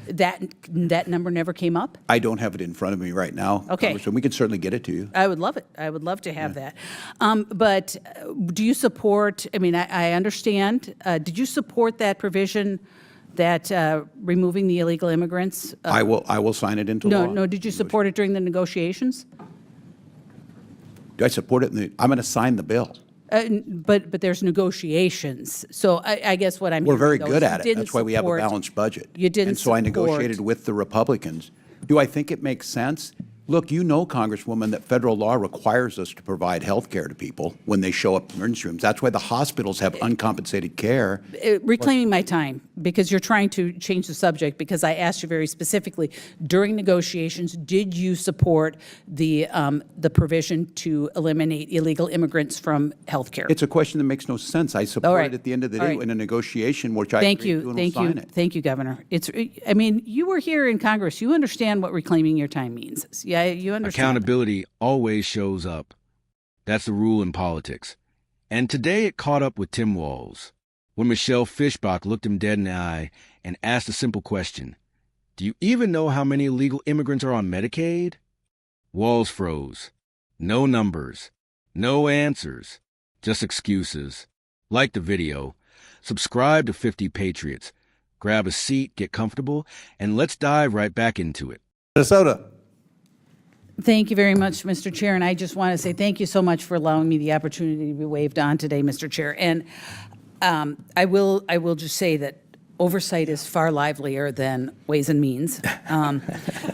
that number never came up? I don't have it in front of me right now. Okay. So we can certainly get it to you. I would love it. I would love to have that. But do you support, I mean, I understand, did you support that provision that removing the illegal immigrants? I will sign it into law. No, did you support it during the negotiations? Do I support it? I'm going to sign the bill. But there's negotiations. So I guess what I'm We're very hearing, though, good is at you it. That's why we have a didn't support- balanced budget. You didn't And so I support- negotiated with the Republicans. Do I think it makes sense? Look, you know, Congresswoman, that federal law requires us to provide health care to people when they show up in emergency rooms. That's why the hospitals have uncompensated care. Reclaiming my time, because you're trying to change the subject, because I asked you very specifically, during negotiations, did you support the provision to eliminate illegal immigrants from health care? It's a question that makes no sense. I support it at the end of the day in a negotiation, which I agree to and will sign it. Thank you, Governor. I mean, you were here in Congress. You understand what reclaiming your time means. Yeah, you understand. Accountability always shows up. That's the rule in politics. And today it caught up with Tim Walz when Michelle Fischbach looked him dead in the eye and asked a simple question. Do you even know how many illegal immigrants are on Medicaid? Walz froze. No numbers. No answers. Just excuses. Like the video. Subscribe to 50 Patriots. Grab a seat, get comfortable, and let's dive right back into it. Minnesota. Thank you very much, Mr. Chair. And I just want to say thank you so much for allowing me the opportunity to be waved on today, Mr. Chair. And I will just say that oversight is far livelier than Ways and Means.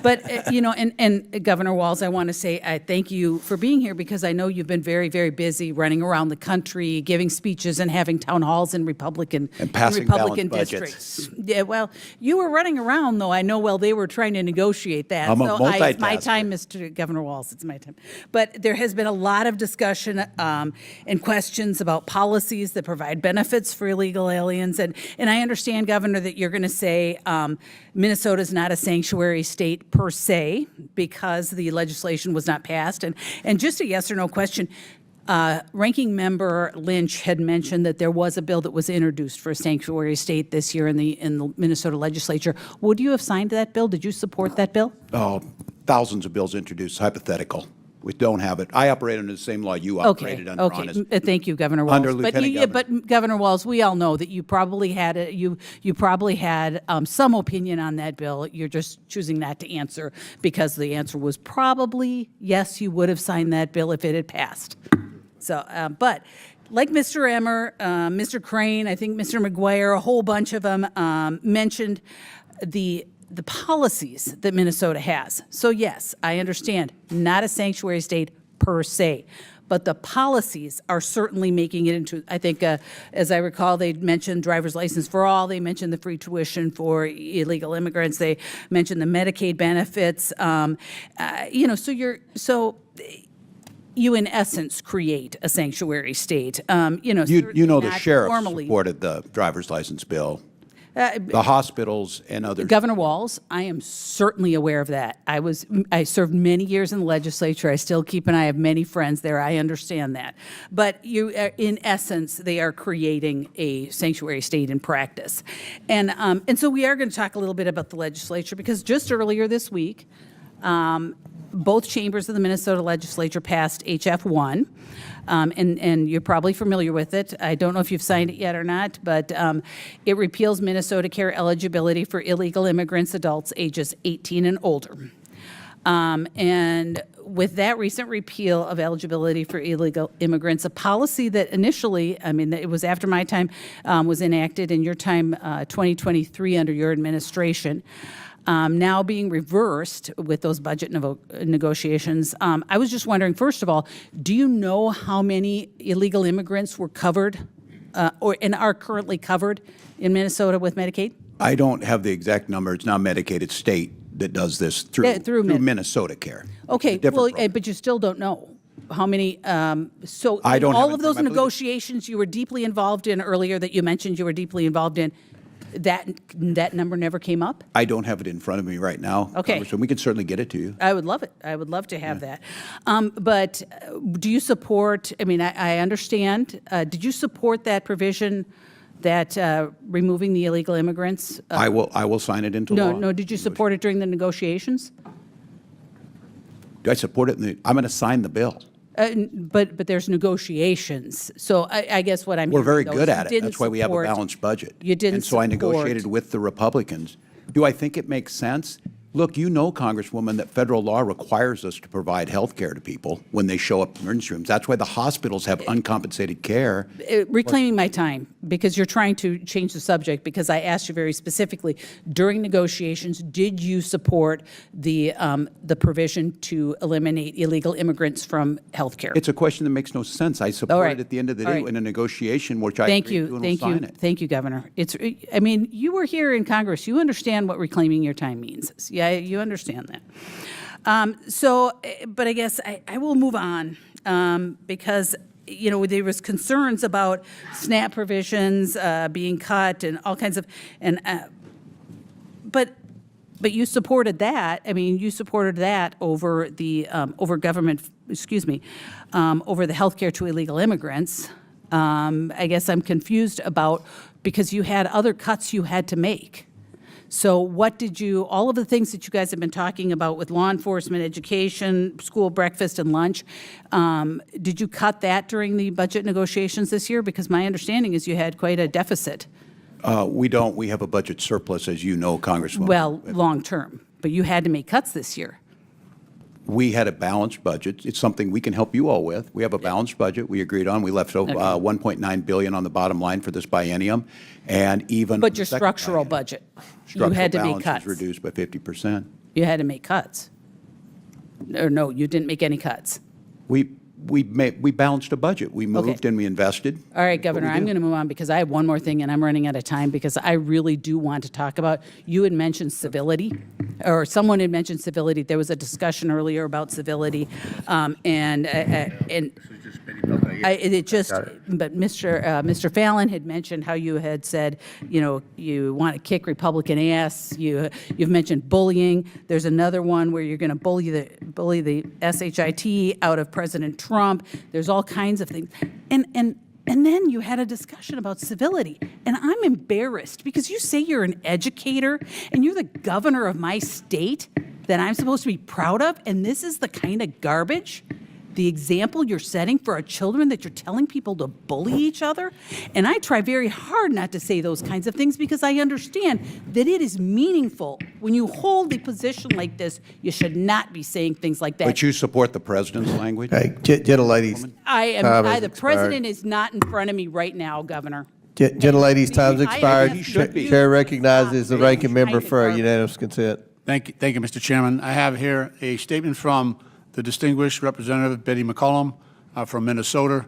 But, you know, and Governor Walz, I want to say I thank you for being here, because I know you've been very, very busy running around the country, giving speeches and having town halls in Republican balanced districts. Yeah, well, you were running around, though, I know, while they were trying to negotiate that. I'm a multitasker. It's my time, Mr. Governor Walz, it's my time. But there has been a lot of discussion and questions about policies that provide benefits for illegal aliens. And I understand, Governor, that you're going to say Minnesota is not a sanctuary state per se because the legislation was not passed. And just a yes or no question, Ranking Member Lynch had mentioned that there was a bill that was introduced for a sanctuary state this year in the Minnesota legislature. Would you have signed that bill? Did you support that bill? Oh, thousands of bills introduced, hypothetical. We don't have it. I operate under the same law you operated under. Okay. Thank you, Governor Walz. Under Lieutenant Governor. But Governor Walz, we all know that you probably had you probably had some opinion on that bill. You're just choosing not to answer because the answer was probably yes. You would have signed that bill if it had passed. So, but like Mr. Emmer, Mr. Crane, I think Mr. McGuire, a whole bunch of them mentioned the policies that Minnesota has. So yes, I understand, not a sanctuary state per se, but the policies are certainly making it into, I think, as I recall, they mentioned driver's license for all, they mentioned the free tuition for illegal immigrants, they mentioned the Medicaid benefits, you know, so you in essence create a sanctuary state. You know, the sheriff supported the driver's license bill. The hospitals and others. Governor Walz, I am certainly aware of that. I served many years in the legislature. I still keep an eye. I have many friends there. I understand that. But in essence, they are creating a sanctuary state in practice. And so we are going to talk a little bit about the legislature, because just earlier this week, both chambers of the Minnesota legislature passed HF 1, and you're probably familiar with it. I don't know if you've signed it yet or not, but it repeals Minnesota care eligibility for illegal immigrants, adults ages 18 and older. And with that recent repeal of eligibility for illegal immigrants, a policy that initially, I mean, it was after my time, was enacted in your time, 2023, under your administration, now being reversed with those budget negotiations. I was just wondering, first of all, do you know how many illegal immigrants were covered and are currently covered in Minnesota with Medicaid? I don't have the exact number. It's not Medicaid. It's state that does this through Minnesota Care. Okay, well, but you still don't know how many. So I don't all of those negotiations you were deeply involved in earlier that you mentioned you were deeply involved in, that number never came up? I don't have it in front of me right now. Okay. So we can certainly get it to you. I would love it. I would love to have that. But do you support, I mean, I understand, did you support that provision that removing the illegal immigrants? I will sign it into law. No, did you support it during the negotiations? Do I support it? I'm going to sign the bill. But there's negotiations. So I guess what I'm We're very hearing, though, good is you at it. didn't That's why we have a support- balanced budget. You didn't And so I support- negotiated with the Republicans. Do I think it makes sense? Look, you know, Congresswoman, that federal law requires us to provide health care to people when they show up in emergency rooms. That's why the hospitals have uncompensated care. Reclaiming my time, because you're trying to change the subject, because I asked you very specifically, during negotiations, did you support the provision to eliminate illegal immigrants from health care? It's a question that makes no sense. I support right. it at the end of the All day right. in a negotiation, which I Thank agreed to you, and thank will you, sign it. thank you, Governor. I mean, you were here in Congress. You understand what reclaiming your time means. Yeah, you understand that. But I guess I will move on because, you know, there was concerns about SNAP provisions being cut and all kinds of, but you supported that. I mean, you supported that over the over government, over the health care to illegal immigrants. I guess I'm confused about, because you had other cuts you had to make. So what did you, all of the things that you guys have been talking about with law enforcement, education, school breakfast and lunch, did you cut that during the budget negotiations this year? Because my understanding is you had quite a deficit. We don't. We have a budget surplus, as you know, Congresswoman. Well, long-term, but you had to make cuts this year. We had a balanced budget. It's something we can help you all with. We have a balanced budget we agreed on. We left $1.9 billion on the bottom line for this biennium, and even But on your the second structural biennium, budget, you structural had to make balance cuts. was reduced by 50%. You had to make cuts. Or no, you didn't make any cuts. We balanced a budget. We moved and we invested. All right, That's what we Governor, I'm do. going to move on because I have one more thing and I'm running out of time, because I really do want to talk about, you had mentioned civility, or someone had mentioned civility. There was a discussion earlier about civility, but Mr. Fallon had mentioned how you had said, you know, you want to kick Republican ass. You've mentioned bullying. There's another one where you're going to bully the SHIT out of President Trump. There's all kinds of things. And then you had a discussion about civility. And I'm embarrassed because you say you're an educator and you're the governor of my state that I'm supposed to be proud of. And this is the kind of garbage, the example you're setting for our children, that you're telling people to bully each other. And I try very hard not to say those kinds of things because I understand that it is meaningful. When you hold a position like this, you should not be saying things like that. But you support the president's language? Hey, gentlelady's time has The president is not in front of me right now, Governor. Gentlelady's time's expired. He should be. Chair recognizes the ranking member for a Kind of unanimous consent. Thank you, Mr. Chairman. I have here a statement from the distinguished Representative Betty McCollum from Minnesota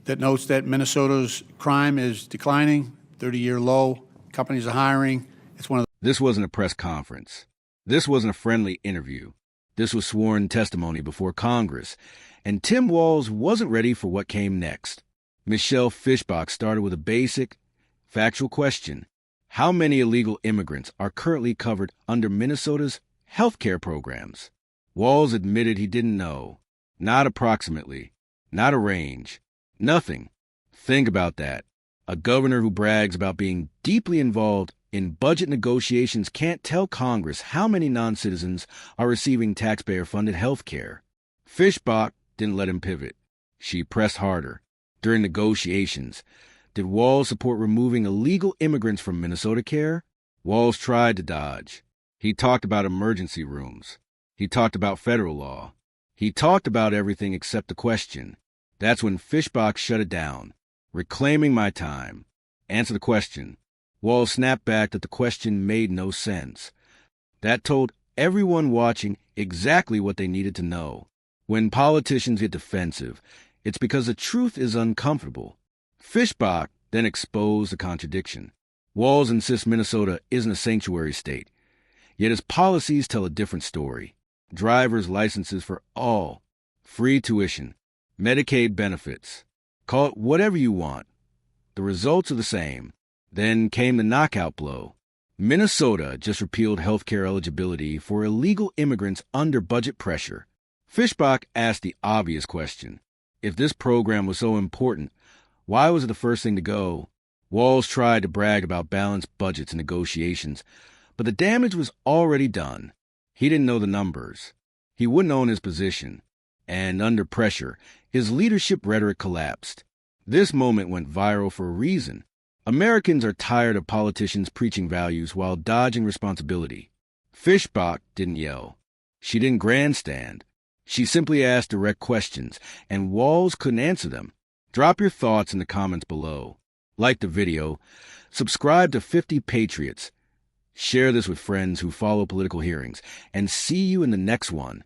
that notes that Minnesota's crime is declining, 30-year low, companies are hiring. It's one of This wasn't a press conference. This wasn't a friendly interview. This was sworn testimony before Congress. And Tim Walz wasn't ready for what came next. Michelle Fischbach started with a basic, factual question. How many illegal immigrants are currently covered under Minnesota's health care programs? Walz admitted he didn't know. Not approximately. Not a range. Nothing. Think about that. A governor who brags about being deeply involved in budget negotiations can't tell Congress how many non-citizens are receiving taxpayer-funded health care. Fischbach didn't let him pivot. She pressed harder. During negotiations, did Walz support removing illegal immigrants from Minnesota care? Walz tried to dodge. He talked about emergency rooms. He talked about federal law. He talked about everything except the question. That's when Fischbach shut it down. Reclaiming my time. Answer the question. Walz snapped back that the question made no sense. That told everyone watching exactly what they needed to know. When politicians get defensive, it's because the truth is uncomfortable. Fischbach then exposed the contradiction. Walz insists Minnesota isn't a sanctuary state, yet his policies tell a different story. Driver's licenses for all, free tuition, Medicaid benefits. Call it whatever you want. The results are the same. Then came the knockout blow. Minnesota just repealed healthcare eligibility for illegal immigrants under budget pressure. Fischbach asked the obvious question. If this program was so important, why was it the first thing to go? Walz tried to brag about balanced budgets and negotiations, but the damage was already done. He didn't know the numbers. He wouldn't own his position. And under pressure, his leadership rhetoric collapsed. This moment went viral for a reason. Americans are tired of politicians preaching values while dodging responsibility. Fischbach didn't yell. She didn't grandstand. She simply asked direct questions, and Walz couldn't answer them. Drop your thoughts in the comments below. Like the video. Subscribe to 50 Patriots. Share this with friends who follow political hearings. And see you in the next one.